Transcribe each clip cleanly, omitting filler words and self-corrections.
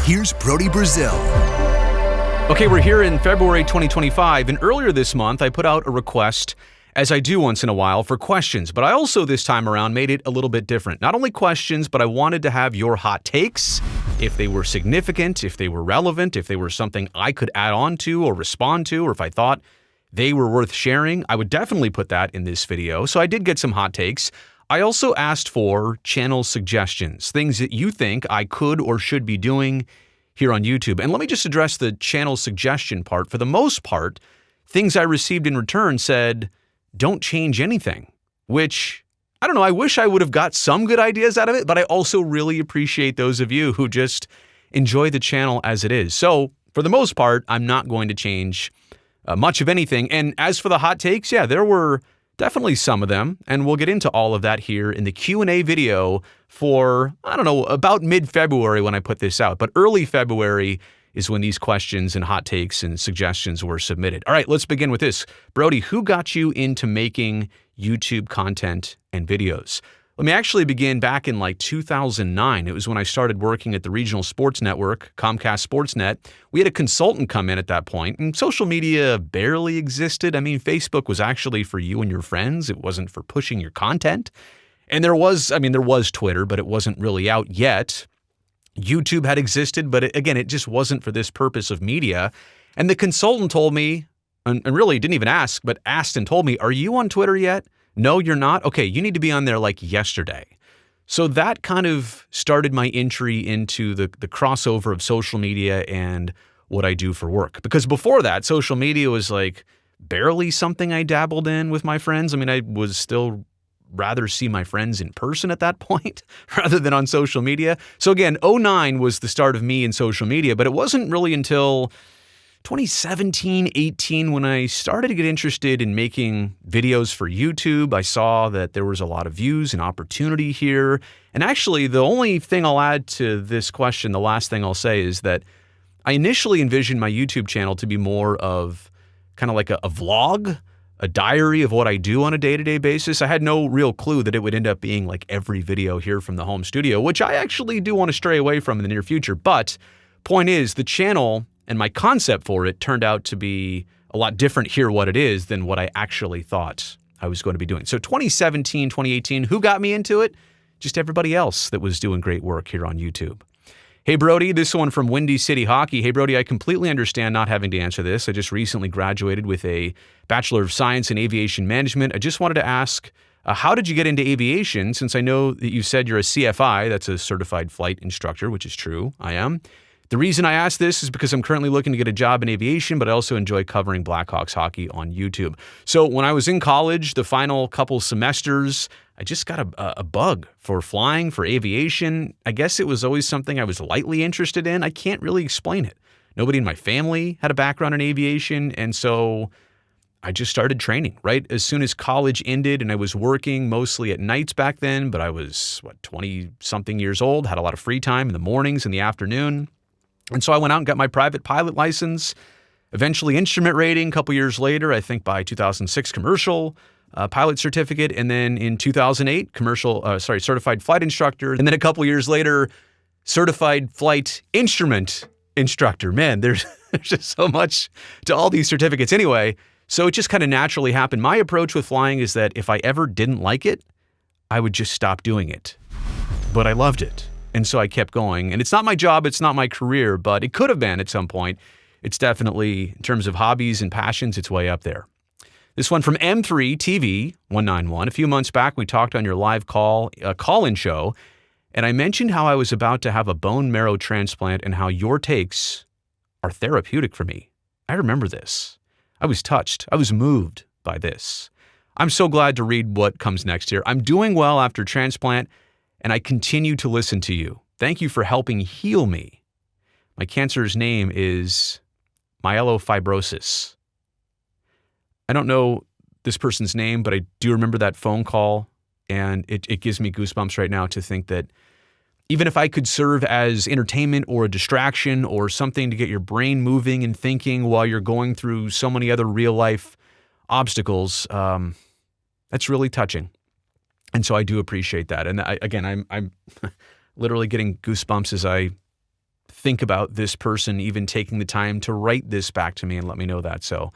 here's Brody Brazil. Okay, we're here in February 2025, and earlier this month, I put out a request, as I do once in a while, for questions, but I also this time around made it a little bit different. Not only questions, but I wanted to have your hot takes, if they were significant, if they were relevant, if they were something I could add on to or respond to, or if I thought they were worth sharing. I would definitely put that in this video, so I did get some hot takes. I also asked for channel suggestions, things that you think I could or should be doing here on YouTube. And let me just address the channel suggestion part. For the most part, things I received in return said, don't change anything, which, I don't know, I wish I would have got some good ideas out of it, but I also really appreciate those of you who just enjoy the channel as it is. So for the most part, I'm not going to change much of anything. And as for the hot takes, yeah, there were definitely some of them, and we'll get into all of that here in the Q&A video for, I don't know, about mid-February when I put this out, but early February is when these questions and hot takes and suggestions were submitted. All right, let's begin with this. Brody, who got you into making YouTube content and videos? Let me actually begin back in like 2009. It was when I started working at the regional sports network, Comcast Sportsnet. We had a consultant come in at that point, and social media barely existed. I mean, Facebook was actually for you and your friends. It wasn't for pushing your content. And there was Twitter, but it wasn't really out yet. YouTube had existed, but it just wasn't for this purpose of media. And the consultant told me, and really didn't even ask, but asked and told me, are you on Twitter yet? No, you're not? Okay, you need to be on there like yesterday. So that kind of started my entry into the crossover of social media and what I do for work. Because before that, social media was like barely something I dabbled in with my friends. I mean, I was still rather see my friends in person at that point rather than on social media. So again, 2009 was the start of me in social media, but it wasn't really until 2017, 18, when I started to get interested in making videos for YouTube. I saw that there was a lot of views and opportunity here. And actually, the only thing I'll add to this question, the last thing I'll say, is that I initially envisioned my YouTube channel to be more of kind of like a vlog, a diary of what I do on a day-to-day basis. I had no real clue that it would end up being like every video here from the home studio, which I actually do want to stray away from in the near future. But point is, the channel and my concept for it turned out to be a lot different here what it is than what I actually thought I was going to be doing. So 2017, 2018, who got me into it? Just everybody else that was doing great work here on YouTube. Hey, Brody, this one from Windy City Hockey. Hey, Brody, I completely understand not having to answer this. I just recently graduated with a Bachelor of Science in Aviation Management. I just wanted to ask, how did you get into aviation? Since I know that you said you're a CFI, that's a Certified Flight Instructor, which is true, I am. The reason I ask this is because I'm currently looking to get a job in aviation, but I also enjoy covering Blackhawks hockey on YouTube. So when I was in college, the final couple semesters, I just got a bug for flying, for aviation. I guess it was always something I was lightly interested in. I can't really explain it. Nobody in my family had a background in aviation, and so I just started training, right? As soon as college ended, and I was working mostly at nights back then, but I was, 20-something years old, had a lot of free time in the mornings and the afternoon. And so I went out and got my private pilot license, eventually instrument rating. A couple years later, I think by 2006, commercial pilot certificate. And then in 2008, certified flight instructor. And then a couple years later, certified flight instrument instructor. Man, there's just so much to all these certificates anyway. So it just kind of naturally happened. My approach with flying is that if I ever didn't like it, I would just stop doing it. But I loved it. And so I kept going. And it's not my job, it's not my career, but it could have been at some point. It's definitely, in terms of hobbies and passions, it's way up there. This one from M3TV191. A few months back, we talked on your live call-in show, and I mentioned how I was about to have a bone marrow transplant and how your takes are therapeutic for me. I remember this. I was touched. I was moved by this. I'm so glad to read what comes next here. I'm doing well after transplant, and I continue to listen to you. Thank you for helping heal me. My cancer's name is myelofibrosis. I don't know this person's name, but I do remember that phone call, and it gives me goosebumps right now to think that even if I could serve as entertainment or a distraction or something to get your brain moving and thinking while you're going through so many other real-life obstacles, that's really touching. And so I do appreciate that. And I'm literally getting goosebumps as I think about this person even taking the time to write this back to me and let me know that. So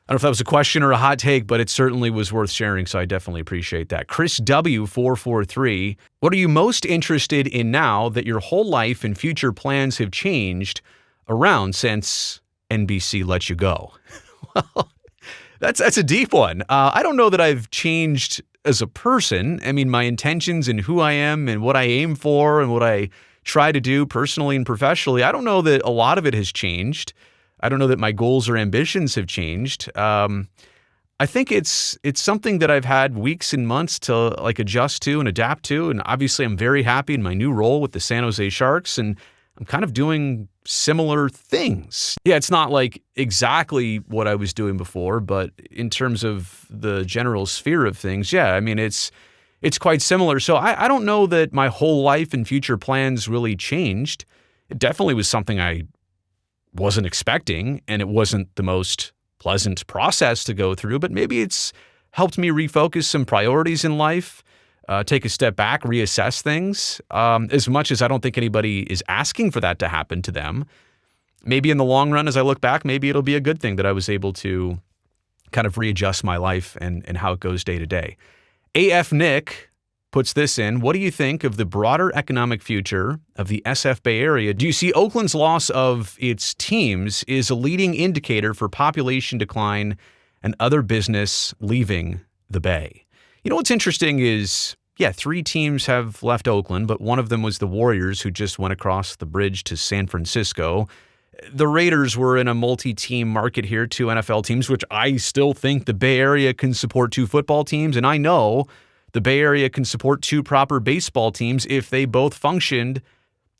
I don't know if that was a question or a hot take, but it certainly was worth sharing, so I definitely appreciate that. Chris W443, what are you most interested in now that your whole life and future plans have changed around since NBC let you go? Well, that's a deep one. I don't know that I've changed as a person. I mean, my intentions and who I am and what I aim for and what I try to do personally and professionally, I don't know that a lot of it has changed. I don't know that my goals or ambitions have changed. I think it's something that I've had weeks and months to like adjust to and adapt to. And obviously I'm very happy in my new role with the San Jose Sharks, and I'm kind of doing similar things. Yeah, it's not like exactly what I was doing before, but in terms of the general sphere of things, yeah, I mean, it's quite similar. So I don't know that my whole life and future plans really changed. It definitely was something I wasn't expecting, and it wasn't the most pleasant process to go through, but maybe it's helped me refocus some priorities in life, take a step back, reassess things. As much as I don't think anybody is asking for that to happen to them, maybe in the long run, as I look back, maybe it'll be a good thing that I was able to kind of readjust my life and how it goes day to day. AF Nick puts this in. What do you think of the broader economic future of the SF Bay Area? Do you see Oakland's loss of its teams is a leading indicator for population decline and other business leaving the Bay? You know, what's interesting is, yeah, 3 teams have left Oakland, but one of them was the Warriors, who just went across the bridge to San Francisco. The Raiders were in a multi-team market here, 2 NFL teams, which I still think the Bay Area can support 2 football teams. And I know the Bay Area can support 2 proper baseball teams if they both functioned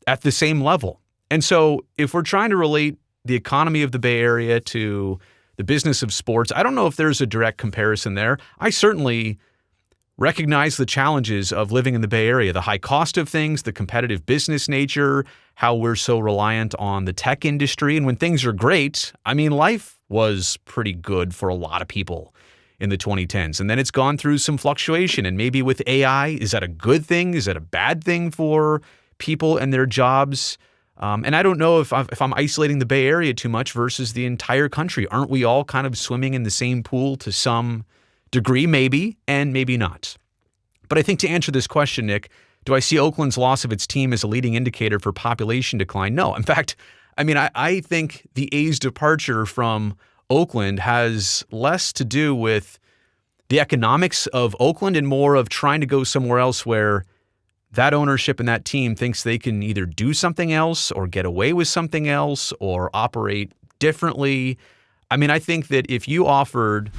at the same level. And so if we're trying to relate the economy of the Bay Area to the business of sports, I don't know if there's a direct comparison there. I certainly recognize the challenges of living in the Bay Area, the high cost of things, the competitive business nature, how we're so reliant on the tech industry. And when things are great, I mean, life was pretty good for a lot of people in the 2010s. And then it's gone through some fluctuation. And maybe with AI, is that a good thing? Is that a bad thing for people and their jobs? And I don't know if I'm isolating the Bay Area too much versus the entire country. Aren't we all kind of swimming in the same pool to some degree? Maybe, and maybe not. But I think to answer this question, Nick, do I see Oakland's loss of its team as a leading indicator for population decline? No. In fact, I mean, I think the A's departure from Oakland has less to do with the economics of Oakland and more of trying to go somewhere else where that ownership and that team thinks they can either do something else or get away with something else or operate differently. I mean, I think that if you offered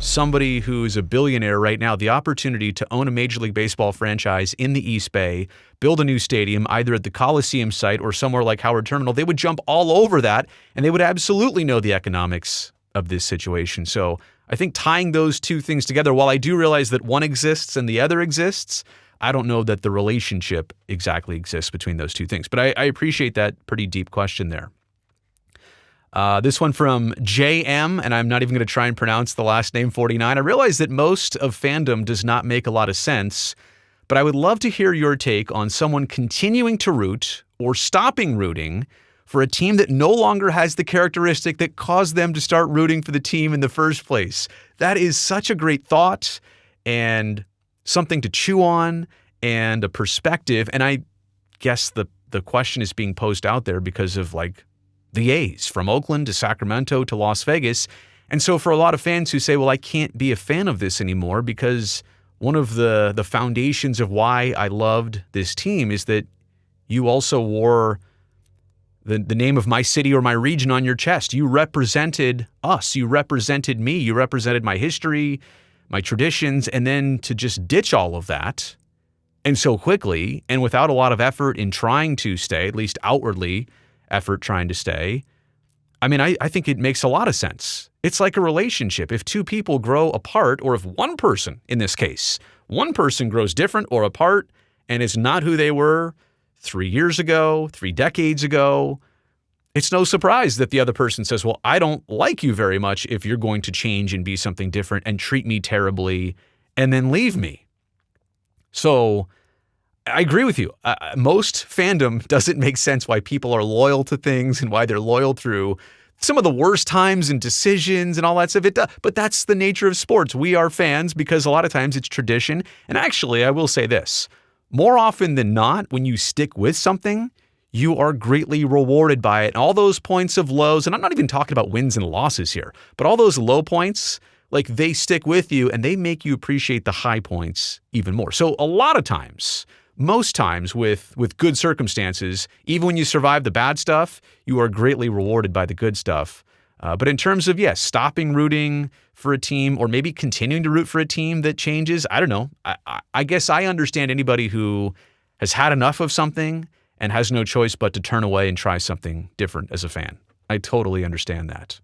somebody who's a billionaire right now the opportunity to own a Major League Baseball franchise in the East Bay, build a new stadium either at the Coliseum site or somewhere like Howard Terminal, they would jump all over that, and they would absolutely know the economics of this situation. So I think tying those two things together, while I do realize that one exists and the other exists, I don't know that the relationship exactly exists between those two things. But I appreciate that pretty deep question there. This one from JM, and I'm not even going to try and pronounce the last name, 49. I realize that most of fandom does not make a lot of sense, but I would love to hear your take on someone continuing to root or stopping rooting for a team that no longer has the characteristic that caused them to start rooting for the team in the first place. That is such a great thought and something to chew on and a perspective. And I guess the question is being posed out there because of like the A's from Oakland to Sacramento to Las Vegas. And so for a lot of fans who say, well, I can't be a fan of this anymore because one of the foundations of why I loved this team is that you also wore the name of my city or my region on your chest. You represented us. You represented me. You represented my history, my traditions, and then to just ditch all of that and so quickly and without a lot of effort in trying to stay, at least outwardly, effort trying to stay. I mean, I think it makes a lot of sense. It's like a relationship. If two people grow apart, or if one person, in this case, one person grows different or apart and is not who they were 3 years ago, 3 decades ago, it's no surprise that the other person says, well, I don't like you very much if you're going to change and be something different and treat me terribly and then leave me. So I agree with you. Most fandom doesn't make sense why people are loyal to things and why they're loyal through some of the worst times and decisions and all that stuff. But that's the nature of sports. We are fans because a lot of times it's tradition. And actually, I will say this. More often than not, when you stick with something, you are greatly rewarded by it. And all those points of lows, and I'm not even talking about wins and losses here, but all those low points, like they stick with you and they make you appreciate the high points even more. So a lot of times, most times with good circumstances, even when you survive the bad stuff, you are greatly rewarded by the good stuff. But in terms of, stopping rooting for a team or maybe continuing to root for a team that changes, I don't know. I guess I understand anybody who has had enough of something and has no choice but to turn away and try something different as a fan. I totally understand that.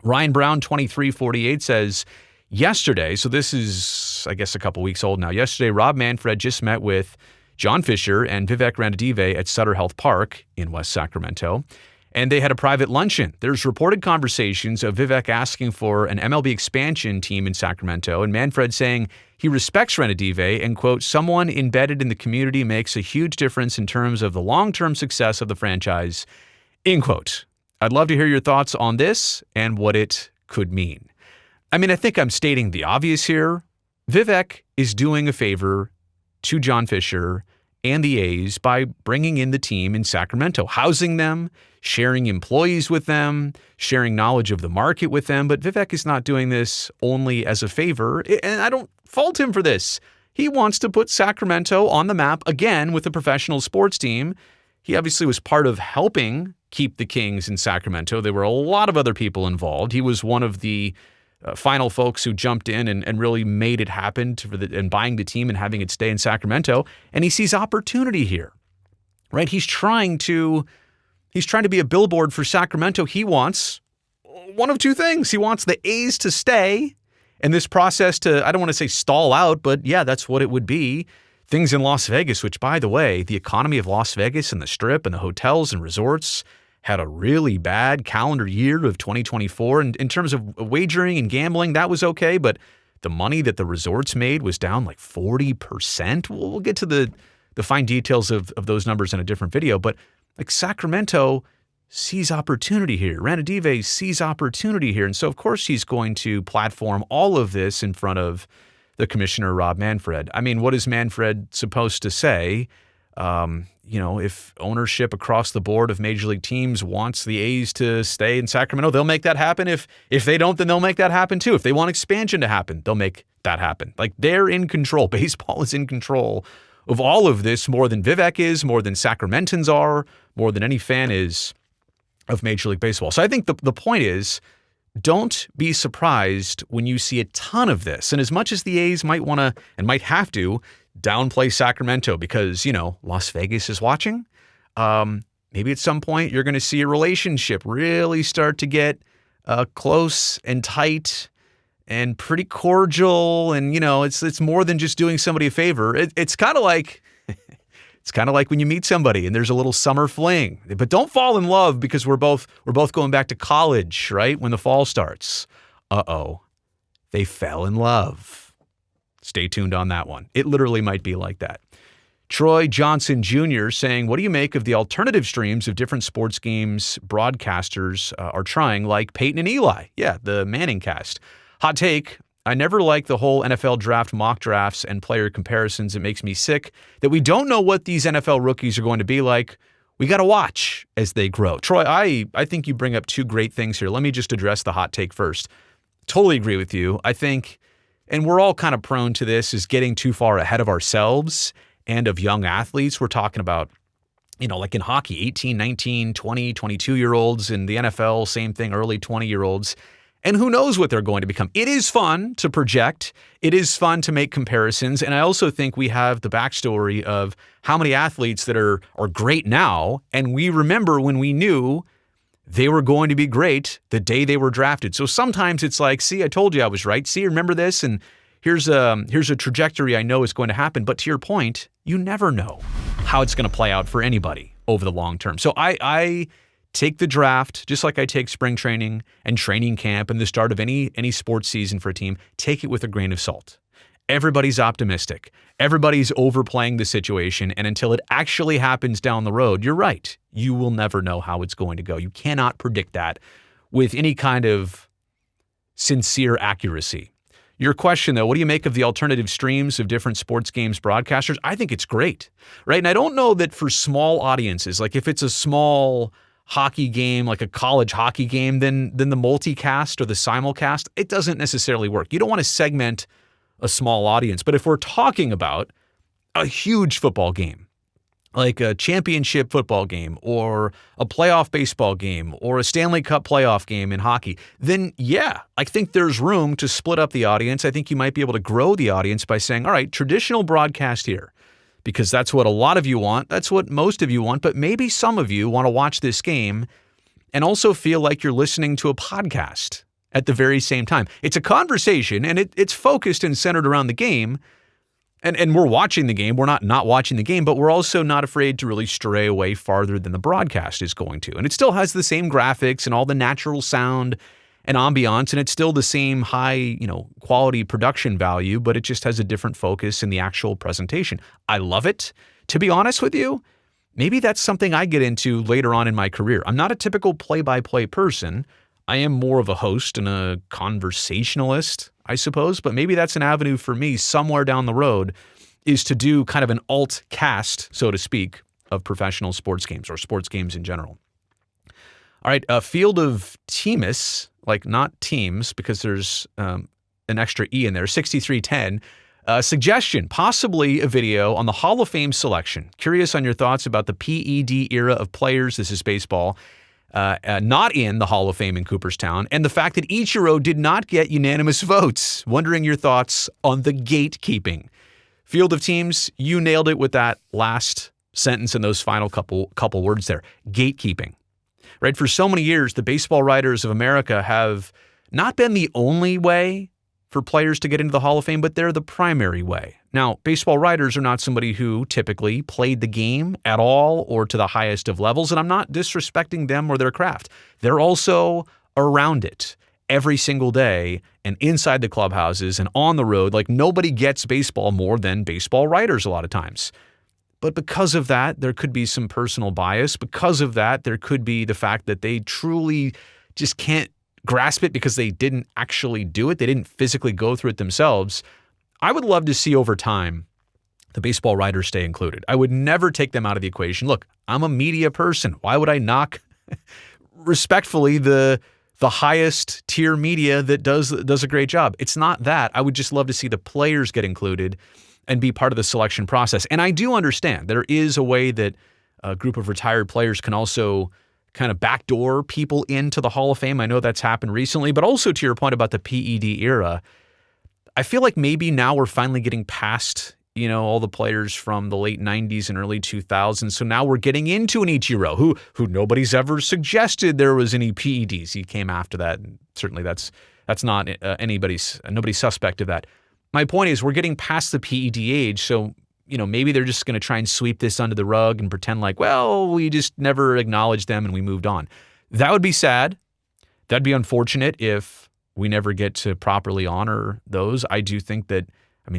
Ryan Brown, 2348, says, yesterday, so this is, I guess, a couple weeks old now. Yesterday, Rob Manfred just met with John Fisher and Vivek Ranadive at Sutter Health Park in West Sacramento, and they had a private luncheon. There's reported conversations of Vivek asking for an MLB expansion team in Sacramento, and Manfred saying he respects Ranadive and, quote, someone embedded in the community makes a huge difference in terms of the long-term success of the franchise, end quote. I'd love to hear your thoughts on this and what it could mean. I mean, I think I'm stating the obvious here. Vivek is doing a favor to John Fisher and the A's by bringing in the team in Sacramento, housing them, sharing employees with them, sharing knowledge of the market with them. But Vivek is not doing this only as a favor, and I don't fault him for this. He wants to put Sacramento on the map again with a professional sports team. He obviously was part of helping keep the Kings in Sacramento. There were a lot of other people involved. He was one of the final folks who jumped in and really made it happen and buying the team and having it stay in Sacramento. And he sees opportunity here, right? He's trying to be a billboard for Sacramento. He wants one of two things. He wants the A's to stay and this process to, I don't want to say stall out, but yeah, that's what it would be. Things in Las Vegas, which, by the way, the economy of Las Vegas and the Strip and the hotels and resorts had a really bad calendar year of 2024. And in terms of wagering and gambling, that was okay, but the money that the resorts made was down like 40%. We'll get to the fine details of those numbers in a different video, but like Sacramento sees opportunity here. Ranadive sees opportunity here. And so, of course, he's going to platform all of this in front of the commissioner, Rob Manfred. I mean, what is Manfred supposed to say? If ownership across the board of major league teams wants the A's to stay in Sacramento, they'll make that happen. If they don't, then they'll make that happen too. If they want expansion to happen, they'll make that happen. Like, they're in control. Baseball is in control of all of this more than Vivek is, more than Sacramentans are, more than any fan is of Major League Baseball. So I think the point is, don't be surprised when you see a ton of this. And as much as the A's might want to and might have to downplay Sacramento because, Las Vegas is watching, maybe at some point you're going to see a relationship really start to get close and tight and pretty cordial. And, it's more than just doing somebody a favor. It's kind of like when you meet somebody and there's a little summer fling. But don't fall in love because we're both going back to college, right? When the fall starts. Uh-oh. They fell in love. Stay tuned on that one. It literally might be like that. Troy Johnson Jr. saying, what do you make of the alternative streams of different sports games broadcasters are trying, like Peyton and Eli? Yeah, the Manning cast. Hot take. I never like the whole NFL draft mock drafts and player comparisons. It makes me sick that we don't know what these NFL rookies are going to be like. We got to watch as they grow. Troy, I think you bring up two great things here. Let me just address the hot take first. Totally agree with you. I think, and we're all kind of prone to this, is getting too far ahead of ourselves and of young athletes. We're talking about, like in hockey, 18, 19, 20, 22-year-olds. In the NFL, same thing, early 20-year-olds. And who knows what they're going to become. It is fun to project. It is fun to make comparisons. And I also think we have the backstory of how many athletes that are great now. And we remember when we knew they were going to be great the day they were drafted. So sometimes it's like, see, I told you I was right. See, remember this? And here's a trajectory I know is going to happen. But to your point, you never know how it's going to play out for anybody over the long term. So I take the draft, just like I take spring training and training camp and the start of any sports season for a team, take it with a grain of salt. everybody's optimistic. Everybody's overplaying the situation, and until it actually happens down the road, you're right. You will never know how it's going to go. You cannot predict that with any kind of sincere accuracy. Your question, though, what do you make of the alternative streams of different sports games broadcasters? I think it's great, right? And I don't know that for small audiences, like if it's a small hockey game, like a college hockey game, then the multicast or the simulcast, it doesn't necessarily work. You don't want to segment a small audience. But if we're talking about a huge football game, like a championship football game or a playoff baseball game or a Stanley Cup playoff game in hockey, then yeah, I think there's room to split up the audience. I think you might be able to grow the audience by saying, all right, traditional broadcast here, because that's what a lot of you want. That's what most of you want. But maybe some of you want to watch this game and also feel like you're listening to a podcast at the very same time. It's a conversation, and it's focused and centered around the game. And we're watching the game. We're not watching the game, but we're also not afraid to really stray away farther than the broadcast is going to. And it still has the same graphics and all the natural sound and ambiance, and it's still the same high, quality production value, but it just has a different focus in the actual presentation. I love it. To be honest with you, maybe that's something I get into later on in my career. I'm not a typical play-by-play person. I am more of a host and a conversationalist, I suppose, but maybe that's an avenue for me somewhere down the road, is to do kind of an alt cast, so to speak, of professional sports games or sports games in general. All right, a field of teamus, like not teams, because there's an extra E in there, 6310. Suggestion, possibly a video on the Hall of Fame selection. Curious on your thoughts about the PED era of players, this is baseball, not in the Hall of Fame in Cooperstown, and the fact that Ichiro did not get unanimous votes. Wondering your thoughts on the gatekeeping. Field of teams, you nailed it with that last sentence and those final couple words there. Gatekeeping. Right? For so many years, the baseball writers of America have not been the only way for players to get into the Hall of Fame, but they're the primary way. Now, baseball writers are not somebody who typically played the game at all or to the highest of levels, and I'm not disrespecting them or their craft. They're also around it every single day and inside the clubhouses and on the road. Like, nobody gets baseball more than baseball writers a lot of times. But because of that, there could be some personal bias. Because of that, there could be the fact that they truly just can't grasp it because they didn't actually do it. They didn't physically go through it themselves. I would love to see over time the baseball writers stay included. I would never take them out of the equation. Look, I'm a media person. Why would I knock respectfully the highest tier media that does a great job? It's not that. I would just love to see the players get included and be part of the selection process. And I do understand there is a way that a group of retired players can also kind of backdoor people into the Hall of Fame. I know that's happened recently, but also to your point about the PED era, I feel like maybe now we're finally getting past, all the players from the late 90s and early 2000s. So now we're getting into an Ichiro who nobody's ever suggested there was any PEDs. He came after that. And certainly that's not nobody's suspect of that. My point is we're getting past the PED age. So, maybe they're just going to try and sweep this under the rug and pretend like, well, we just never acknowledged them and we moved on. That would be sad. That'd be unfortunate if we never get to properly honor those. I do think that,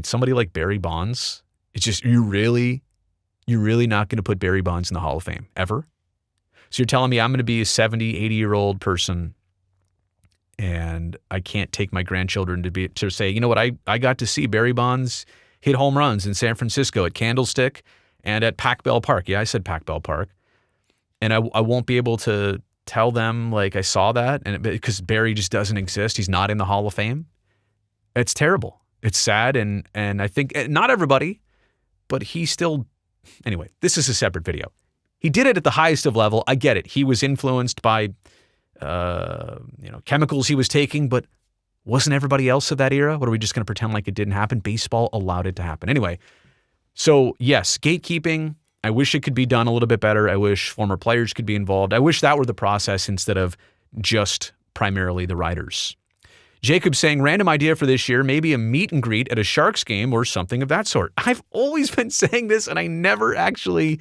somebody like Barry Bonds, it's just, you're really not going to put Barry Bonds in the Hall of Fame ever? So you're telling me I'm going to be a 70, 80-year-old person and I can't take my grandchildren to say, you know what, I got to see Barry Bonds hit home runs in San Francisco at Candlestick and at Pac Bell Park. Yeah, I said Pac Bell Park. And I won't be able to tell them like I saw that because Barry just doesn't exist. He's not in the Hall of Fame. It's terrible. It's sad. And I think not everybody, but he still, anyway, this is a separate video. He did it at the highest of level. I get it. He was influenced by, chemicals he was taking, but wasn't everybody else of that era? What, are we just going to pretend like it didn't happen? Baseball allowed it to happen. Anyway, so yes, gatekeeping, I wish it could be done a little bit better. I wish former players could be involved. I wish that were the process instead of just primarily the writers. Jacob saying, random idea for this year, maybe a meet and greet at a Sharks game or something of that sort. I've always been saying this and I never actually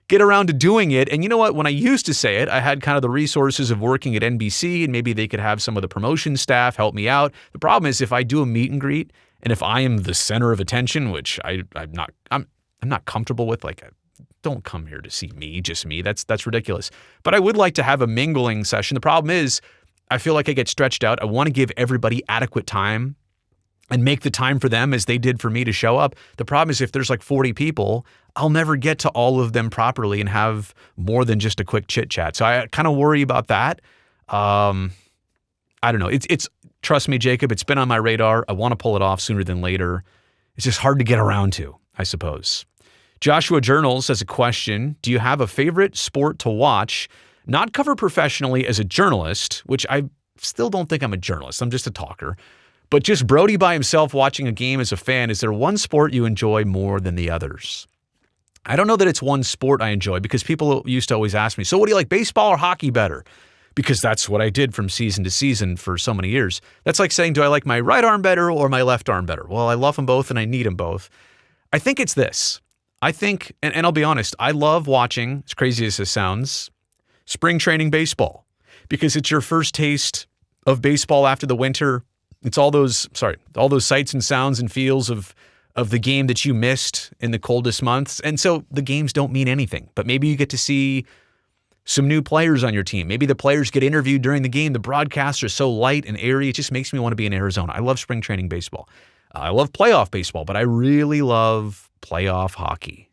get around to doing it. And you know what? When I used to say it, I had kind of the resources of working at NBC and maybe they could have some of the promotion staff help me out. The problem is if I do a meet and greet And if I am the center of attention, which I'm not comfortable with, like, don't come here to see me, just me. That's ridiculous. But I would like to have a mingling session. The problem is I feel like I get stretched out. I want to give everybody adequate time and make the time for them as they did for me to show up. The problem is if there's like 40 people, I'll never get to all of them properly and have more than just a quick chit chat. So I kind of worry about that. I don't know. It's trust me, Jacob, it's been on my radar. I want to pull it off sooner than later. It's just hard to get around to, I suppose. Joshua Journals has a question. Do you have a favorite sport to watch, not cover professionally as a journalist, which I still don't think I'm a journalist. I'm just a talker. But just Brody by himself watching a game as a fan, is there one sport you enjoy more than the others? I don't know that it's one sport I enjoy, because people used to always ask me, so what do you like, baseball or hockey better? Because that's what I did from season to season for so many years. That's like saying, do I like my right arm better or my left arm better? Well, I love them both and I need them both. I think it's this. I think, and I'll be honest, I love watching, as crazy as this sounds, spring training baseball, because it's your first taste of baseball after the winter. It's all those sights and sounds and feels of the game that you missed in the coldest months. And so the games don't mean anything, but maybe you get to see some new players on your team. Maybe the players get interviewed during the game. The broadcasts are so light and airy. It just makes me want to be in Arizona. I love spring training baseball. I love playoff baseball, but I really love playoff hockey,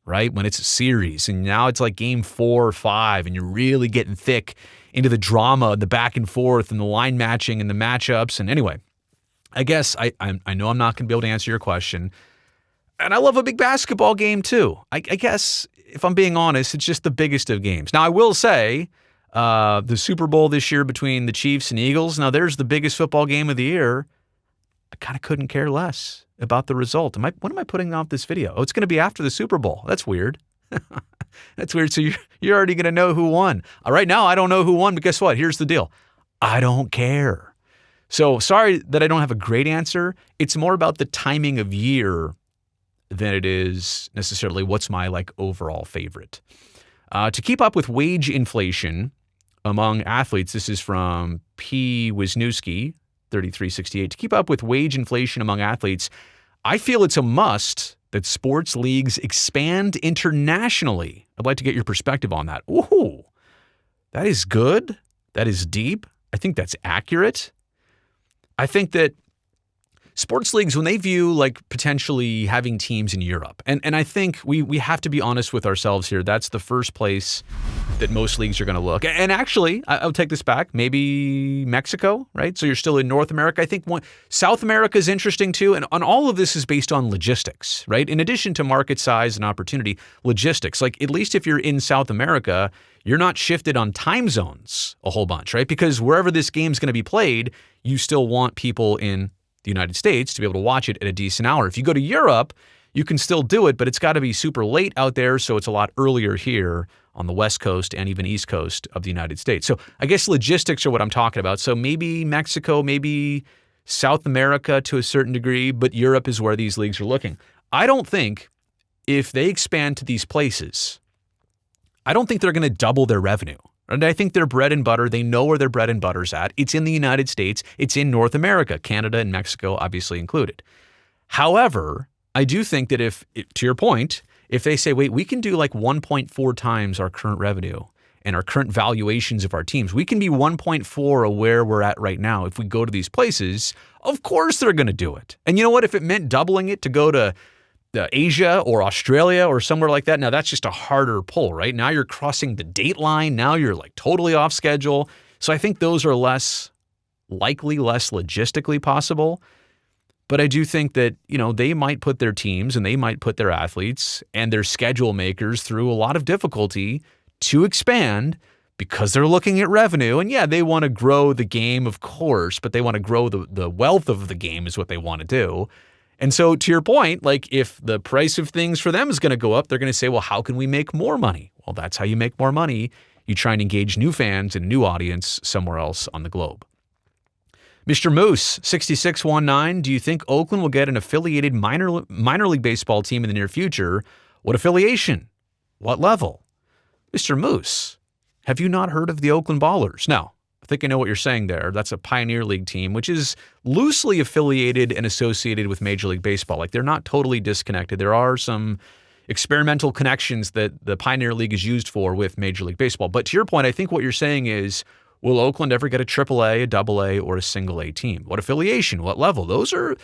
right? When it's a series and now it's like game 4 or 5 and you're really getting thick into the drama, the back and forth and the line matching and the matchups. And anyway, I guess I know I'm not going to be able to answer your question. And I love a big basketball game too. I guess if I'm being honest, it's just the biggest of games. Now I will say the Super Bowl this year between the Chiefs and Eagles, now there's the biggest football game of the year. I kind of couldn't care less about the result. When am I putting out this video? Oh, it's going to be after the Super Bowl. That's weird. That's weird. So you're already going to know who won. Right now, I don't know who won, but guess what? Here's the deal. I don't care. So sorry that I don't have a great answer. It's more about the timing of year than it is necessarily what's my overall favorite. To keep up with wage inflation among athletes, this is from P. Wisniewski, 3368. To keep up with wage inflation among athletes, I feel it's a must that sports leagues expand internationally. I'd like to get your perspective on that. Ooh, that is good. That is deep. I think that's accurate. I think that sports leagues, when they view potentially having teams in Europe, and I think we have to be honest with ourselves here. That's the first place that most leagues are going to look. And actually, I'll take this back. Maybe Mexico, right? So you're still in North America. I think South America is interesting too. And all of this is based on logistics, right? In addition to market size and opportunity, logistics. At least if you're in South America, you're not shifted on time zones a whole bunch, right? Because wherever this game's going to be played, you still want people in the United States to be able to watch it at a decent hour. If you go to Europe, you can still do it, but it's got to be super late out there, so it's a lot earlier here on the West Coast and even East Coast of the United States. So I guess logistics are what I'm talking about. So maybe Mexico, maybe South America to a certain degree, but Europe is where these leagues are looking. I don't think if they expand to these places, I don't think they're going to double their revenue. And I think their bread and butter, they know where their bread and butter's at. It's in the United States. It's in North America, Canada and Mexico obviously included. However, I do think that to your point, if they say, wait, we can do 1.4 times our current revenue and our current valuations of our teams, we can be 1.4 of where we're at right now. If we go to these places, of course they're going to do it. And you know what? If it meant doubling it to go to Asia or Australia or somewhere like that, now that's just a harder pull, right? Now you're crossing the date line. Now you're totally off schedule. So I think those are less likely, less logistically possible. But I do think that, they might put their teams and they might put their athletes and their schedule makers through a lot of difficulty to expand because they're looking at revenue. And yeah, they want to grow the game, of course, but they want to grow the wealth of the game is what they want to do. And so to your point, if the price of things for them is going to go up, they're going to say, well, how can we make more money? Well, that's how you make more money. You try and engage new fans and new audience somewhere else on the globe. Mr. Moose, 6619, do you think Oakland will get an affiliated minor league baseball team in the near future? What affiliation? What level? Mr. Moose, have you not heard of the Oakland Ballers? Now, I think I know what you're saying there. That's a Pioneer League team, which is loosely affiliated and associated with Major League Baseball. Like, they're not totally disconnected. There are some experimental connections that the Pioneer League is used for with Major League Baseball. But to your point, I think what you're saying is, will Oakland ever get a AAA, a AA, or a single A team? What affiliation? What level? Those are,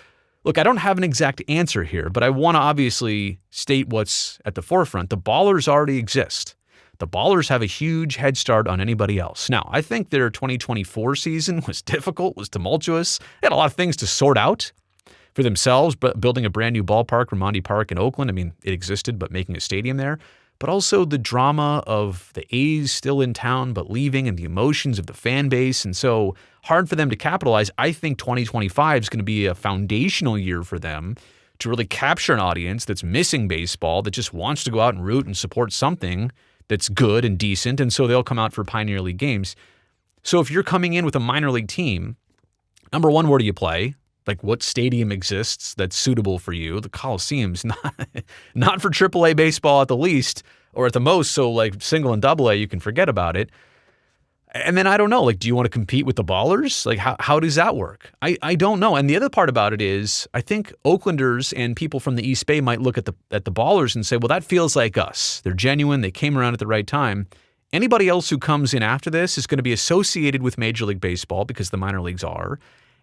look, I don't have an exact answer here, but I want to obviously state what's at the forefront. The Ballers already exist. The Ballers have a huge head start on anybody else. Now, I think their 2024 season was difficult, was tumultuous. They had a lot of things to sort out for themselves, but building a brand new ballpark, Raimondi Park in Oakland. I mean, it existed, but making a stadium there. But also the drama of the A's still in town but leaving, and the emotions of the fan base. And so hard for them to capitalize. I think 2025 is going to be a foundational year for them to really capture an audience that's missing baseball, that just wants to go out and root and support something that's good and decent. And so they'll come out for Pioneer League games. So if you're coming in with a minor league team, number one, where do you play? Like, what stadium exists that's suitable for you? The Coliseum's not for AAA baseball at the least, or at the most, so like single and AA, you can forget about it. And then I don't know, like, do you want to compete with the Ballers? Like, how does that work? I don't know. And the other part about it is, I think Oaklanders and people from the East Bay might look at the Ballers and say, well, that feels like us. They're genuine. They came around at the right time. Anybody else who comes in after this is going to be associated with Major League Baseball, because the minor leagues are,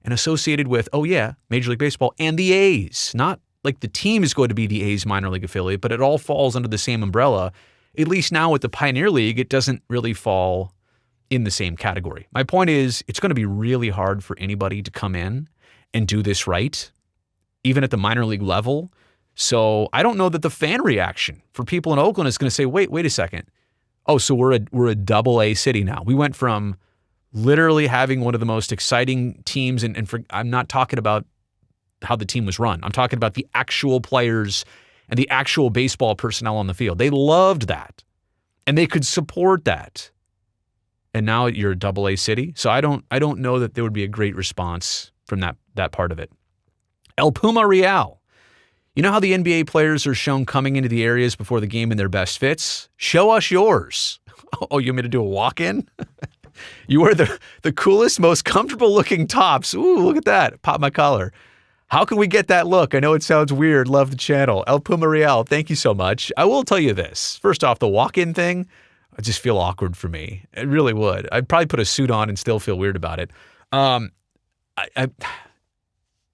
and associated with, oh yeah, Major League Baseball and the A's. Not like the team is going to be the A's minor league affiliate, but it all falls under the same umbrella. At least now with the Pioneer League, it doesn't really fall in the same category. My point is, it's going to be really hard for anybody to come in and do this right, even at the minor league level. So I don't know that the fan reaction for people in Oakland is going to say, wait a second. Oh, so we're a AA city now. We went from literally having one of the most exciting teams, and I'm not talking about how the team was run. I'm talking about the actual players and the actual baseball personnel on the field. They loved that, and they could support that. And now you're a AA city. So I don't know that there would be a great response from that part of it. El Puma Real. You know how the NBA players are shown coming into the areas before the game in their best fits? Show us yours. Oh, you want me to do a walk-in? You wear the coolest, most comfortable looking tops. Ooh, look at that. Pop my collar. How can we get that look? I know it sounds weird. Love the channel. El Puma Real, thank you so much. I will tell you this. First off, the walk-in thing, I just feel awkward for me. It really would. I'd probably put a suit on and still feel weird about it. I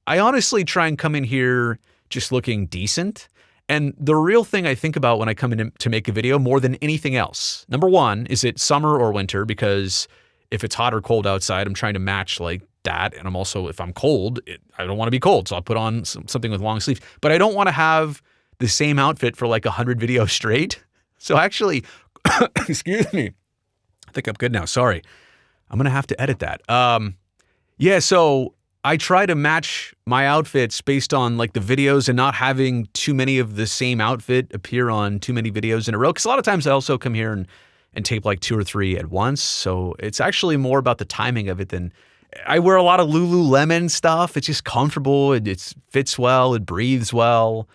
honestly try and come in here just looking decent. And the real thing I think about when I come in to make a video more than anything else, number one, is it summer or winter? Because if it's hot or cold outside, I'm trying to match like that. And I'm also, if I'm cold, I don't want to be cold. So I'll put on something with long sleeves. But I don't want to have the same outfit for like 100 videos straight. So actually, excuse me, I think I'm good now. Sorry. I'm going to have to edit that. Yeah, so I try to match my outfits based on like the videos and not having too many of the same outfit appear on too many videos in a row. Because a lot of times I also come here and tape like 2 or 3 at once. So it's actually more about the timing of it than I wear a lot of Lululemon stuff. It's just comfortable. It fits well. It breathes well.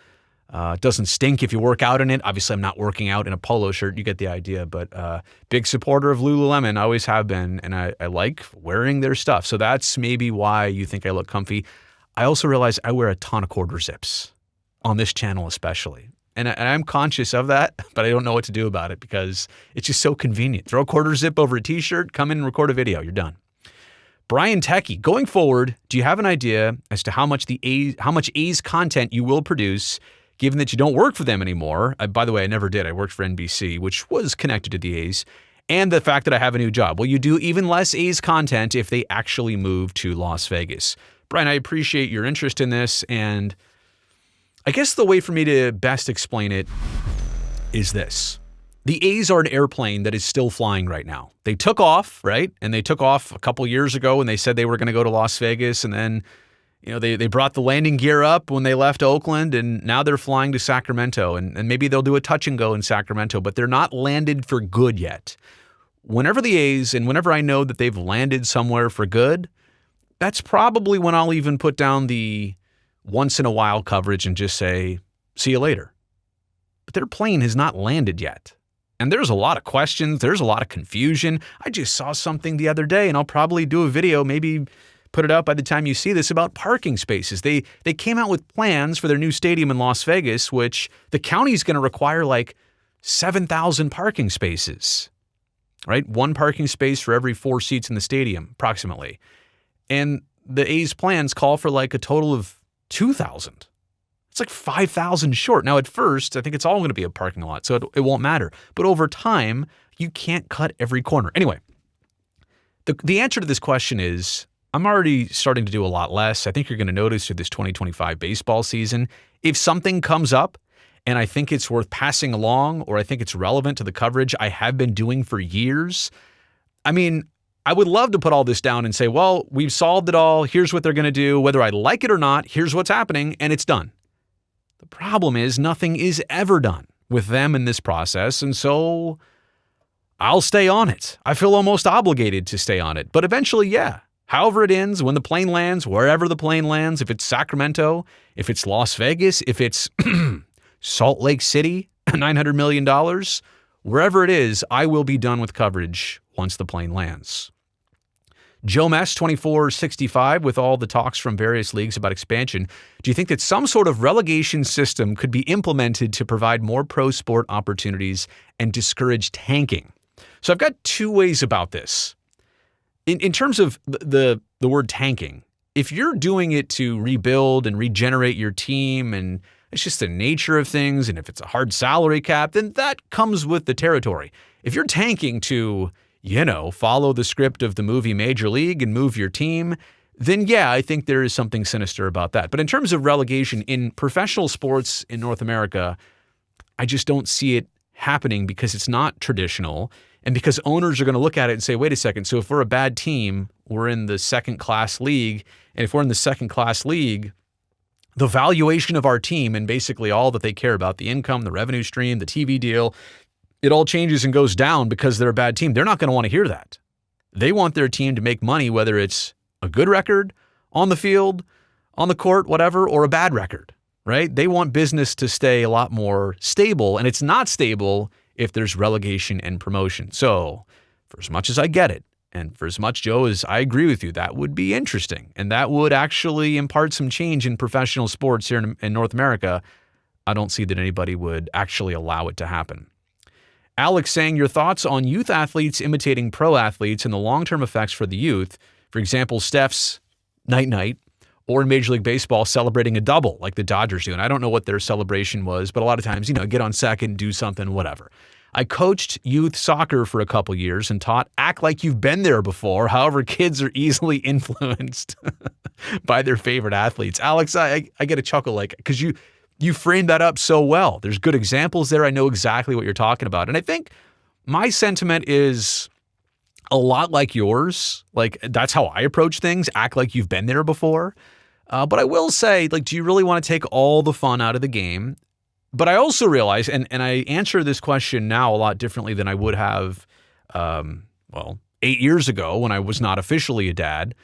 It doesn't stink if you work out in it. Obviously, I'm not working out in a polo shirt. You get the idea. But big supporter of Lululemon, I always have been. And I like wearing their stuff. So that's maybe why you think I look comfy. I also realize I wear a ton of quarter zips on this channel especially. And I'm conscious of that, but I don't know what to do about it because it's just so convenient. Throw a quarter zip over a t-shirt, come in and record a video. You're done. Brian Techie, going forward, do you have an idea as to how much A's content you will produce, given that you don't work for them anymore? By the way, I never did. I worked for NBC, which was connected to the A's, and the fact that I have a new job. Will you do even less A's content if they actually move to Las Vegas? Brian, I appreciate your interest in this, and I guess the way for me to best explain it is this. The A's are an airplane that is still flying right now. They took off, right? And they took off a couple years ago and they said they were going to go to Las Vegas. And then, they brought the landing gear up when they left Oakland, and now they're flying to Sacramento. And maybe they'll do a touch and go in Sacramento, but they're not landed for good yet. Whenever the A's, and whenever I know that they've landed somewhere for good, that's probably when I'll even put down the once in a while coverage and just say, see you later. But their plane has not landed yet. And there's a lot of questions. There's a lot of confusion. I just saw something the other day, and I'll probably do a video, maybe put it out by the time you see this, about parking spaces. They came out with plans for their new stadium in Las Vegas, which the county's going to require like 7,000 parking spaces, right? One parking space for every 4 seats in the stadium, approximately. And the A's plans call for like a total of 2,000. It's like 5,000 short. Now, at first, I think it's all going to be a parking lot, so it won't matter. But over time, you can't cut every corner. Anyway, the answer to this question is, I'm already starting to do a lot less. I think you're going to notice through this 2025 baseball season, if something comes up and I think it's worth passing along, or I think it's relevant to the coverage I have been doing for years, I mean, I would love to put all this down and say, well, we've solved it all. Here's what they're going to do. Whether I like it or not, here's what's happening, and it's done. The problem is nothing is ever done with them in this process, and so I'll stay on it. I feel almost obligated to stay on it. But eventually, yeah, however it ends, when the plane lands, wherever the plane lands, if it's Sacramento, if it's Las Vegas, if it's Salt Lake City, $900 million, wherever it is, I will be done with coverage once the plane lands. Joe Mess, 2465, with all the talks from various leagues about expansion, do you think that some sort of relegation system could be implemented to provide more pro sport opportunities and discourage tanking? So I've got 2 ways about this. In terms of the word tanking, if you're doing it to rebuild and regenerate your team, and it's just the nature of things, and if it's a hard salary cap, then that comes with the territory. If you're tanking to, follow the script of the movie Major League and move your team, then yeah, I think there is something sinister about that. But in terms of relegation in professional sports in North America, I just don't see it happening because it's not traditional, and because owners are going to look at it and say, wait a second, so if we're a bad team, we're in the second-class league, and if we're in the second-class league, the valuation of our team and basically all that they care about, the income, the revenue stream, the TV deal, it all changes and goes down because they're a bad team. They're not going to want to hear that. They want their team to make money, whether it's a good record on the field, on the court, whatever, or a bad record, right? They want business to stay a lot more stable, and it's not stable if there's relegation and promotion. So for as much as I get it, and for as much, Joe, as I agree with you, that would be interesting, and that would actually impart some change in professional sports here in North America. I don't see that anybody would actually allow it to happen. Alex saying, your thoughts on youth athletes imitating pro athletes and the long-term effects for the youth. For example, Steph's night-night, or in Major League Baseball celebrating a double like the Dodgers do. And I don't know what their celebration was, but a lot of times, get on second, do something, whatever. I coached youth soccer for a couple years and taught act like you've been there before. However, kids are easily influenced by their favorite athletes. Alex, I get a chuckle because you framed that up so well. There's good examples there. I know exactly what you're talking about. And I think my sentiment is a lot like yours. Like, that's how I approach things. Act like you've been there before. But I will say, do you really want to take all the fun out of the game? But I also realize, and I answer this question now a lot differently than I would have, 8 years ago when I was not officially a dad.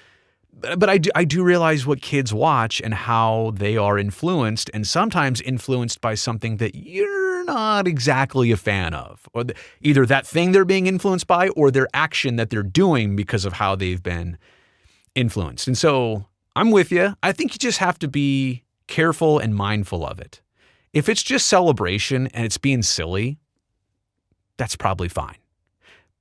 But I do realize what kids watch and how they are influenced, and sometimes influenced by something that you're not exactly a fan of, or either that thing they're being influenced by or their action that they're doing because of how they've been influenced. And so I'm with you. I think you just have to be careful and mindful of it. If it's just celebration and it's being silly, that's probably fine.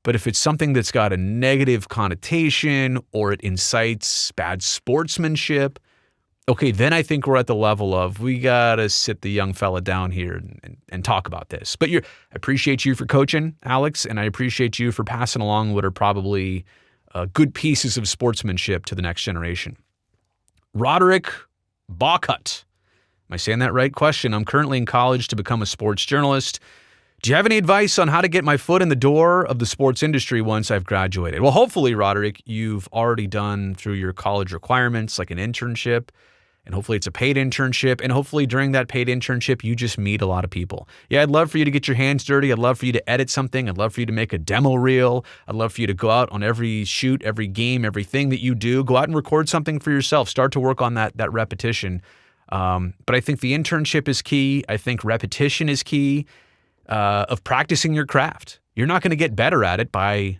But if it's something that's got a negative connotation or it incites bad sportsmanship, okay, then I think we're at the level of we got to sit the young fella down here and talk about this. But I appreciate you for coaching, Alex, and I appreciate you for passing along what are probably good pieces of sportsmanship to the next generation. Roderick Baucut. Am I saying that right? Question. I'm currently in college to become a sports journalist. Do you have any advice on how to get my foot in the door of the sports industry once I've graduated? Well, hopefully, Roderick, you've already done through your college requirements like an internship, and hopefully it's a paid internship, and hopefully during that paid internship, you just meet a lot of people. Yeah, I'd love for you to get your hands dirty. I'd love for you to edit something. I'd love for you to make a demo reel. I'd love for you to go out on every shoot, every game, everything that you do. Go out and record something for yourself. Start to work on that repetition. But I think the internship is key. I think repetition is key. of practicing your craft. You're not going to get better at it by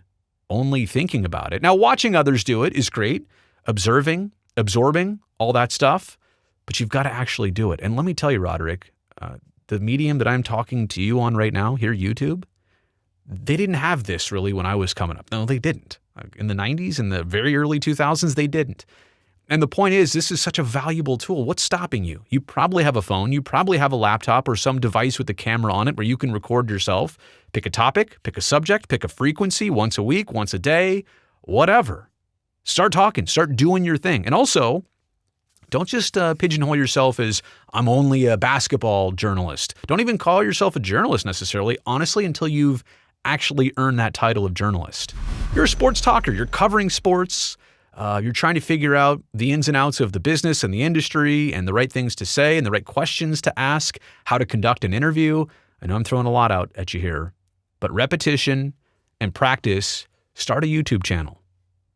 only thinking about it. Now, watching others do it is great. Observing, absorbing, all that stuff. But you've got to actually do it. And let me tell you, Roderick, the medium that I'm talking to you on right now, here, YouTube, they didn't have this really when I was coming up. No, they didn't. In the 90s, in the very early 2000s, they didn't. And the point is, this is such a valuable tool. What's stopping you? You probably have a phone. You probably have a laptop or some device with a camera on it where you can record yourself. Pick a topic, pick a subject, pick a frequency, once a week, once a day, whatever. Start talking, start doing your thing. And also, don't just pigeonhole yourself as, I'm only a basketball journalist. Don't even call yourself a journalist necessarily, honestly, until you've actually earned that title of journalist. You're a sports talker. You're covering sports. You're trying to figure out the ins and outs of the business and the industry and the right things to say and the right questions to ask, how to conduct an interview. I know I'm throwing a lot out at you here, but repetition and practice, start a YouTube channel,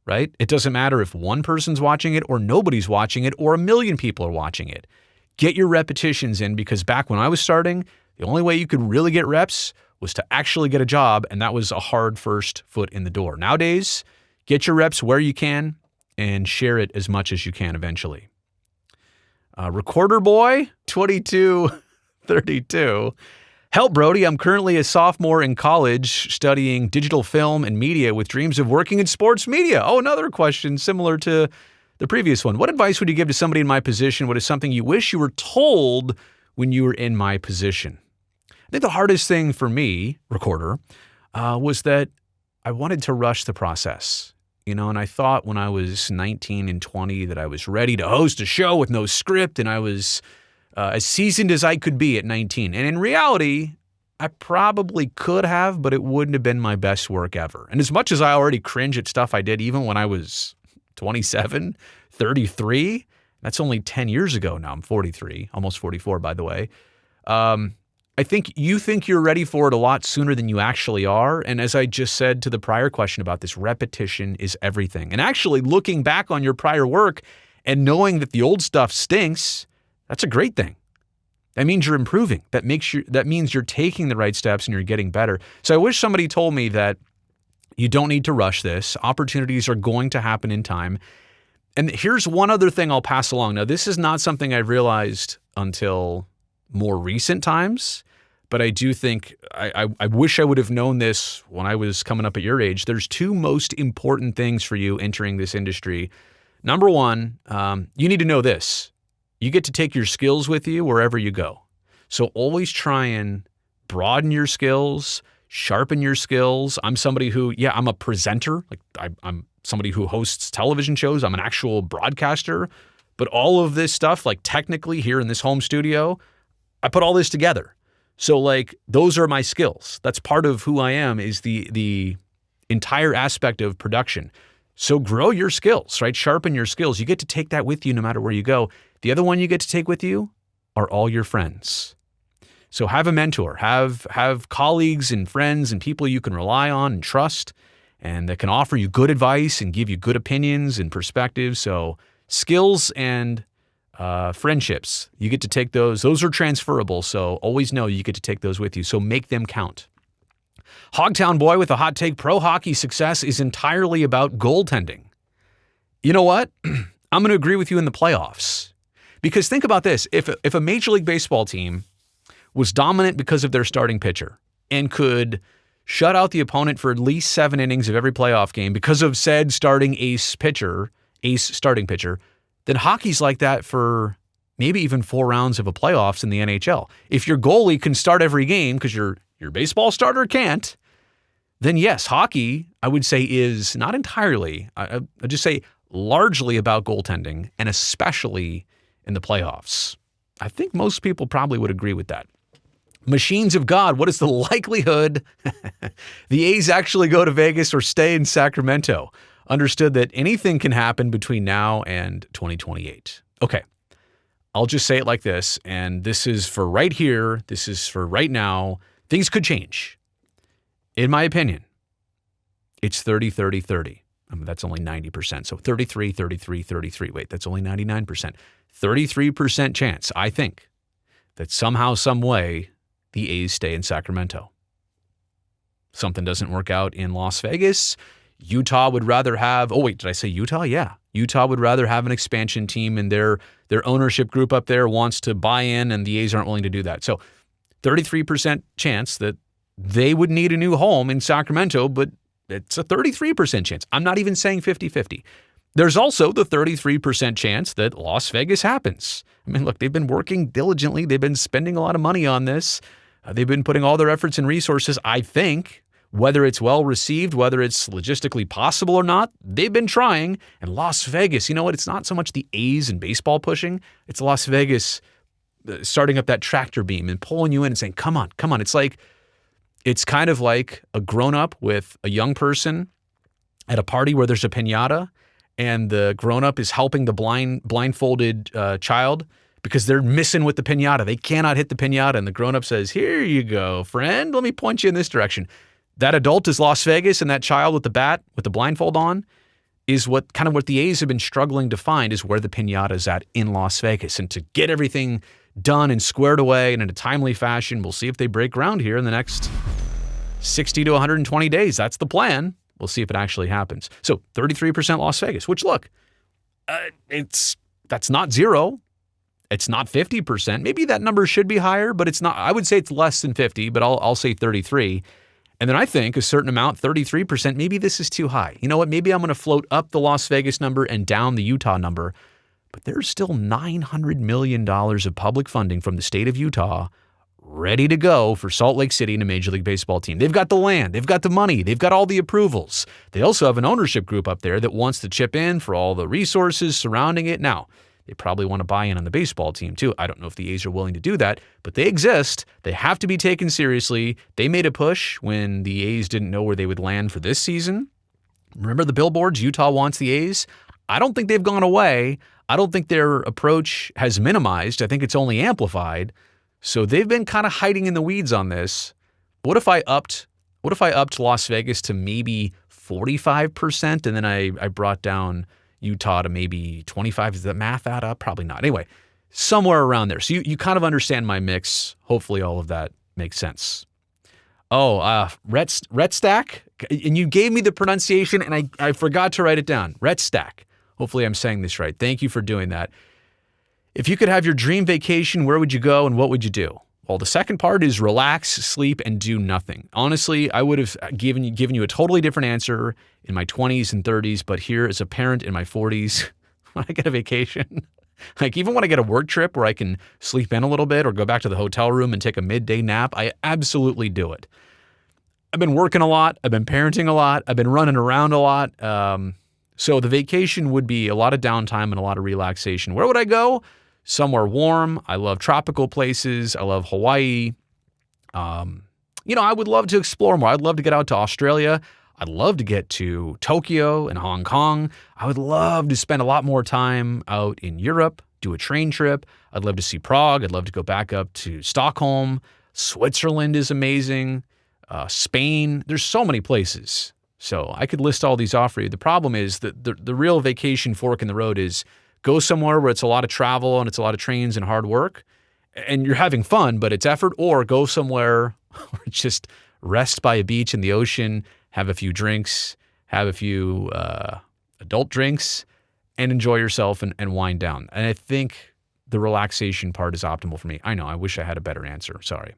right? It doesn't matter if one person's watching it or nobody's watching it or a million people are watching it. Get your repetitions in, because back when I was starting, the only way you could really get reps was to actually get a job, and that was a hard first foot in the door. Nowadays, get your reps where you can and share it as much as you can eventually. Recorder Boy, 2232. Help, Brody. I'm currently a sophomore in college studying digital film and media with dreams of working in sports media. Oh, another question similar to the previous one. What advice would you give to somebody in my position? What is something you wish you were told when you were in my position? I think the hardest thing for me, Recorder, was that I wanted to rush the process. And I thought when I was 19 and 20 that I was ready to host a show with no script, and I was as seasoned as I could be at 19. And in reality, I probably could have, but it wouldn't have been my best work ever. And as much as I already cringe at stuff I did even when I was 27, 33, that's only 10 years ago now. I'm 43, almost 44, by the way. I think you're ready for it a lot sooner than you actually are. And as I just said to the prior question about this, repetition is everything. And actually looking back on your prior work and knowing that the old stuff stinks, that's a great thing. That means you're improving. That means you're taking the right steps and you're getting better. So I wish somebody told me that you don't need to rush this. Opportunities are going to happen in time. And here's one other thing I'll pass along. Now, this is not something I realized until more recent times, but I do think I wish I would have known this when I was coming up at your age. There's two most important things for you entering this industry. Number one, you need to know this. You get to take your skills with you wherever you go. So always try and broaden your skills, sharpen your skills. I'm somebody who, I'm a presenter. Like I'm somebody who hosts television shows. I'm an actual broadcaster. But all of this stuff, like technically here in this home studio, I put all this together. So like those are my skills. That's part of who I am, is the entire aspect of production. So grow your skills, right? Sharpen your skills. You get to take that with you no matter where you go. The other one you get to take with you are all your friends. So have a mentor, have colleagues and friends and people you can rely on and trust, and that can offer you good advice and give you good opinions and perspectives. So skills and friendships, you get to take those. Those are transferable, so always know you get to take those with you. So make them count. Hogtown Boy with a hot take: pro hockey success is entirely about goaltending. You know what? I'm going to agree with you in the playoffs. Because think about this. If a Major League Baseball team was dominant because of their starting pitcher and could shut out the opponent for at least 7 innings of every playoff game because of said starting ace starting pitcher, then hockey's like that for maybe even 4 rounds of a playoffs in the NHL. If your goalie can start every game because your baseball starter can't, then yes, hockey, I would say, is not entirely, I'd just say largely about goaltending, and especially in the playoffs. I think most people probably would agree with that. Machines of God, what is the likelihood the A's actually go to Vegas or stay in Sacramento? Understood that anything can happen between now and 2028. Okay, I'll just say it like this, and this is for right here, this is for right now. Things could change. In my opinion, it's 30-30-30. I mean, that's only 90%. So 33-33-33. Wait, that's only 99%. 33% chance, I think, that somehow, some way, the A's stay in Sacramento. Something doesn't work out in Las Vegas. Utah would rather have, oh wait, did I say Utah? Yeah. Utah would rather have an expansion team, and their ownership group up there wants to buy in, and the A's aren't willing to do that. So 33% chance that they would need a new home in Sacramento, but it's a 33% chance. I'm not even saying 50-50. There's also the 33% chance that Las Vegas happens. I mean, look, they've been working diligently. They've been spending a lot of money on this. They've been putting all their efforts and resources, I think. Whether it's well received, whether it's logistically possible or not, they've been trying. And Las Vegas, you know what? It's not so much the A's and baseball pushing. It's Las Vegas starting up that tractor beam and pulling you in and saying, come on, come on. It's kind of like a grown-up with a young person at a party where there's a piñata, and the grown-up is helping the blindfolded child because they're missing with the piñata. They cannot hit the piñata, and the grown-up says, here you go, friend. Let me point you in this direction. That adult is Las Vegas, and that child with the bat, with the blindfold on, is what the A's have been struggling to find, is where the piñata is at in Las Vegas. And to get everything done and squared away and in a timely fashion, we'll see if they break ground here in the next 60 to 120 days. That's the plan. We'll see if it actually happens. So 33% Las Vegas, which look, that's not zero. It's not 50%. Maybe that number should be higher, but it's not. I would say it's less than 50, but I'll say 33. And then I think a certain amount, 33%, maybe this is too high. You know what? Maybe I'm going to float up the Las Vegas number and down the Utah number. But there's still $900 million of public funding from the state of Utah ready to go for Salt Lake City and a Major League Baseball team. They've got the land. They've got the money. They've got all the approvals. They also have an ownership group up there that wants to chip in for all the resources surrounding it. Now, they probably want to buy in on the baseball team too. I don't know if the A's are willing to do that, but they exist. They have to be taken seriously. They made a push when the A's didn't know where they would land for this season. Remember the billboards? Utah wants the A's. I don't think they've gone away. I don't think their approach has minimized. I think it's only amplified. So they've been kind of hiding in the weeds on this. What if I upped Las Vegas to maybe 45%, and then I brought down Utah to maybe 25. Does that math add up? Probably not. Anyway, somewhere around there. So you kind of understand my mix. Hopefully all of that makes sense. Oh, Retstack. And you gave me the pronunciation, and I forgot to write it down. Retstack. Hopefully I'm saying this right. Thank you for doing that. If you could have your dream vacation, where would you go and what would you do? Well, the second part is relax, sleep, and do nothing. Honestly, I would have given you a totally different answer in my 20s and 30s, but here as a parent in my 40s, when I get a vacation, like even when I get a work trip where I can sleep in a little bit or go back to the hotel room and take a midday nap, I absolutely do it. I've been working a lot. I've been parenting a lot. I've been running around a lot. So the vacation would be a lot of downtime and a lot of relaxation. Where would I go? Somewhere warm. I love tropical places. I love Hawaii. I would love to explore more. I'd love to get out to Australia. I'd love to get to Tokyo and Hong Kong. I would love to spend a lot more time out in Europe, do a train trip. I'd love to see Prague. I'd love to go back up to Stockholm. Switzerland is amazing. Spain. There's so many places. So I could list all these off for you. The problem is that the real vacation fork in the road is go somewhere where it's a lot of travel and it's a lot of trains and hard work and you're having fun, but it's effort, or go somewhere where just rest by a beach in the ocean, have a few drinks, have a few adult drinks, and enjoy yourself and wind down. And I think the relaxation part is optimal for me. I know, I wish I had a better answer. Sorry.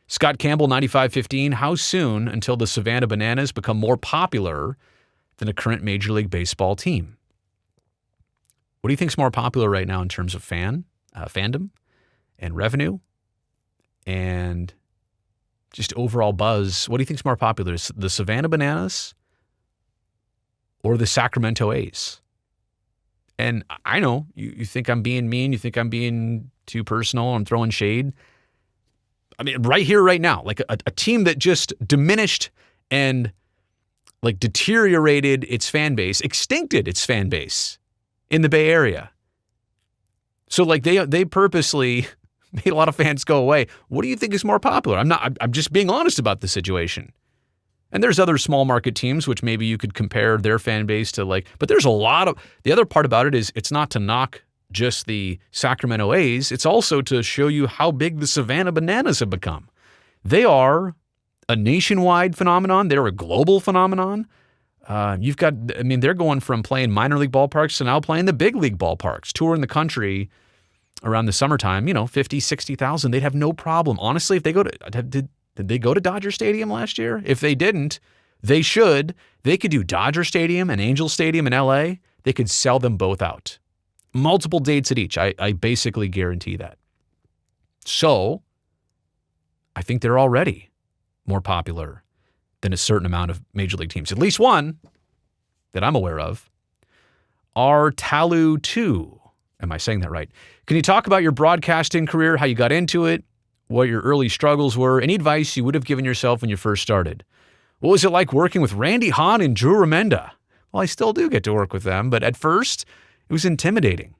Scott Campbell, 9515, how soon until the Savannah Bananas become more popular than a current Major League Baseball team? What do you think is more popular right now in terms of fandom and revenue and just overall buzz? What do you think is more popular, the Savannah Bananas or the Sacramento A's? And I know you think I'm being mean. You think I'm being too personal. I'm throwing shade. I mean, right here, right now, like a team that just diminished and like deteriorated its fan base, extincted its fan base in the Bay Area. So like they purposely made a lot of fans go away. What do you think is more popular? I'm just being honest about the situation. And there's other small market teams which maybe you could compare their fan base to, but there's a lot of, the other part about it is it's not to knock just the Sacramento A's. It's also to show you how big the Savannah Bananas have become. They are a nationwide phenomenon. They're a global phenomenon. They're going from playing minor league ballparks to now playing the big league ballparks, touring the country around the summertime, 50, 60,000. They'd have no problem. Honestly, if they go to, did they go to Dodger Stadium last year? If they didn't, they should. They could do Dodger Stadium and Angel Stadium in LA. They could sell them both out. Multiple dates at each. I basically guarantee that. So I think they're already more popular than a certain amount of major league teams. At least one that I'm aware of. Are Talu 2. Am I saying that right? Can you talk about your broadcasting career, how you got into it, what your early struggles were, any advice you would have given yourself when you first started? What was it like working with Randy Hahn and Drew Remenda? Well, I still do get to work with them, but at first it was intimidating.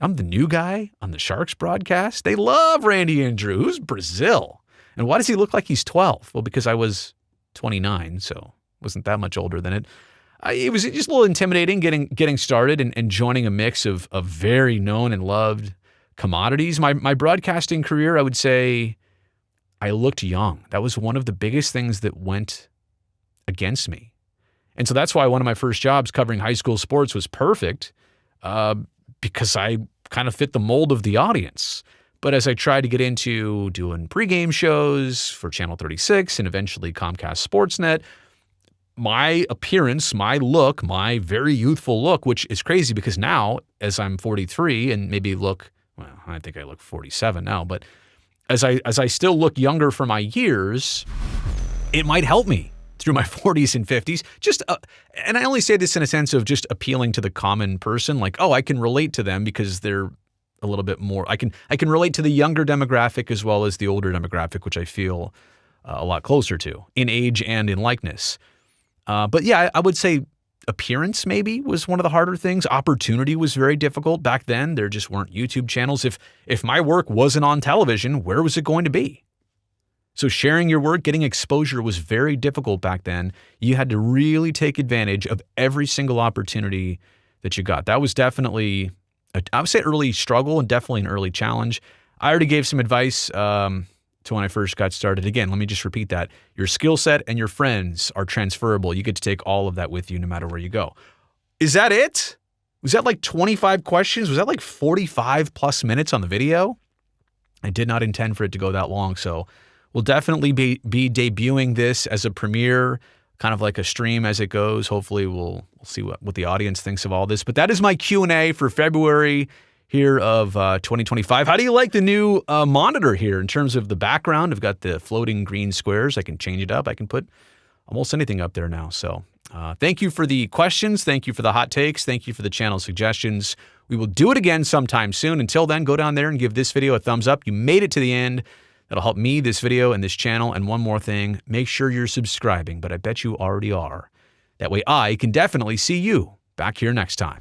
I'm the new guy on the Sharks broadcast. They love Randy and Drew. Who's Brazil? And why does he look like he's 12? Well, because I was 29, so wasn't that much older than it. It was just a little intimidating getting started and joining a mix of very known and loved commodities. My broadcasting career, I would say I looked young. That was one of the biggest things that went against me. And so that's why one of my first jobs covering high school sports was perfect, because I kind of fit the mold of the audience. But as I tried to get into doing pregame shows for Channel 36 and eventually Comcast Sportsnet, my appearance, my look, my very youthful look, which is crazy because now, as I'm 43 and maybe I think I look 47 now, but as I still look younger for my years, it might help me through my 40s and 50s. And I only say this in a sense of just appealing to the common person, like, oh, I can relate to them because they're a little bit more. I can relate to the younger demographic as well as the older demographic, which I feel a lot closer to in age and in likeness. But yeah, I would say appearance maybe was one of the harder things. Opportunity was very difficult. Back then, there just weren't YouTube channels. If my work wasn't on television, where was it going to be? So sharing your work, getting exposure was very difficult back then. You had to really take advantage of every single opportunity that you got. That was definitely, I would say, early struggle and definitely an early challenge. I already gave some advice to when I first got started. Again, let me just repeat that. Your skill set and your friends are transferable. You get to take all of that with you no matter where you go. Is that it? Was that like 25 questions? Was that like 45 plus minutes on the video? I did not intend for it to go that long, so we'll definitely be debuting this as a premiere, kind of like a stream as it goes. Hopefully we'll see what the audience thinks of all this. But that is my Q&A for February here of 2025. How do you like the new monitor here in terms of the background? I've got the floating green squares. I can change it up. I can put almost anything up there now. So thank you for the questions. Thank you for the hot takes. Thank you for the channel suggestions. We will do it again sometime soon. Until then, go down there and give this video a thumbs up. You made it to the end. That'll help me, this video, and this channel. And one more thing, make sure you're subscribing, but I bet you already are. That way I can definitely see you back here next time.